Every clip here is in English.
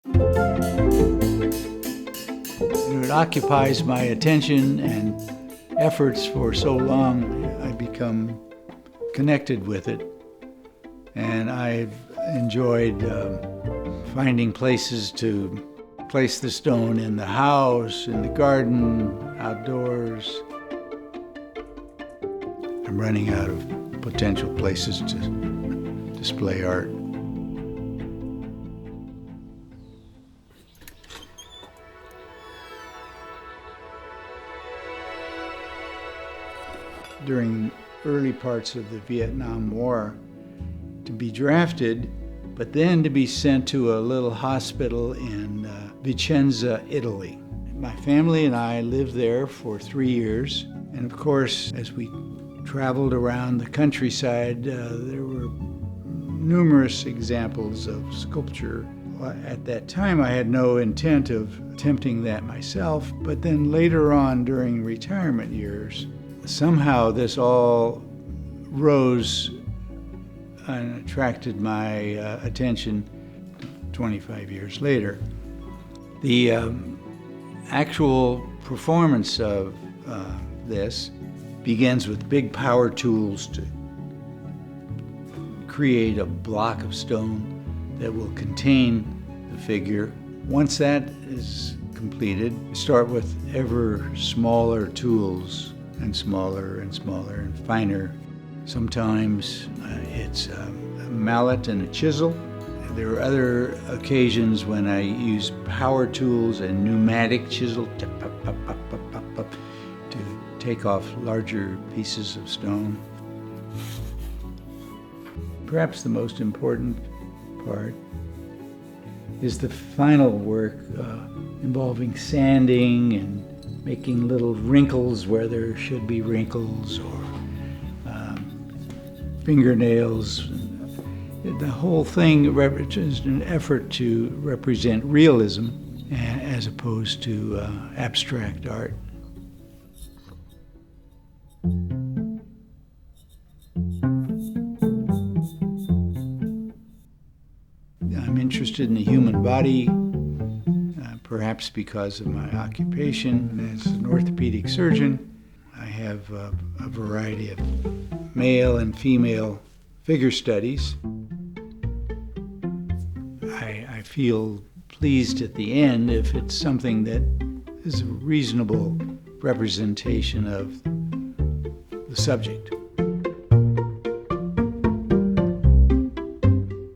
It occupies my attention and efforts for so long, I become connected with it. And I've enjoyed finding places to place the stone in the house, in the garden, outdoors. I'm running out of potential places to display art. During early parts of the Vietnam War, to be drafted, but then to be sent to a little hospital in Vicenza, Italy. My family and I lived there for 3 years, and of course, as we traveled around the countryside, there were numerous examples of sculpture. At that time, I had no intent of attempting that myself, but then later on during retirement years, somehow this all rose and attracted my attention 25 years later. The actual performance of this begins with big power tools to create a block of stone that will contain the figure. Once that is completed, we start with ever smaller tools, and smaller and smaller and finer. Sometimes it's a mallet and a chisel. There are other occasions when I use power tools and pneumatic chisel to take off larger pieces of stone. Perhaps the most important part is the final work involving sanding and making little wrinkles where there should be wrinkles, or fingernails. The whole thing represents an effort to represent realism as opposed to abstract art. I'm interested in the human body, perhaps because of my occupation as an orthopedic surgeon. I have a variety of male and female figure studies. I feel pleased at the end if it's something that is a reasonable representation of the subject.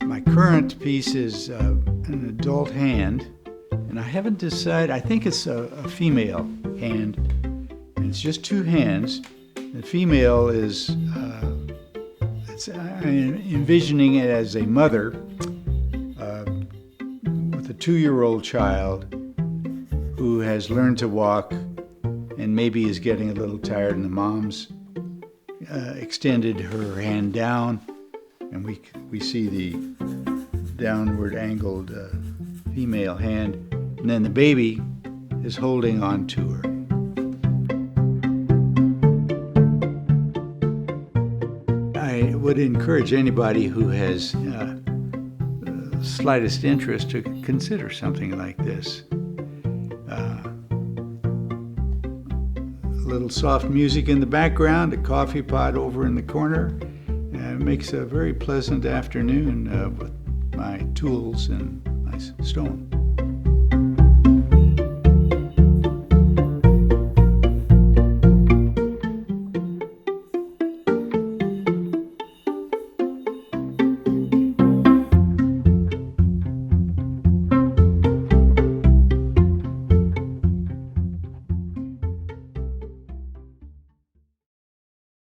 My current piece is an adult hand, and I haven't decided. I think it's a female hand, and it's just two hands. The female is, I'm envisioning it as a mother with a 2-year-old child who has learned to walk and maybe is getting a little tired, and the mom's extended her hand down, and we see the downward angled female hand, and then the baby is holding on to her. I would encourage anybody who has slightest interest to consider something like this. A little soft music in the background, a coffee pot over in the corner, makes a very pleasant afternoon with my tools and my stone.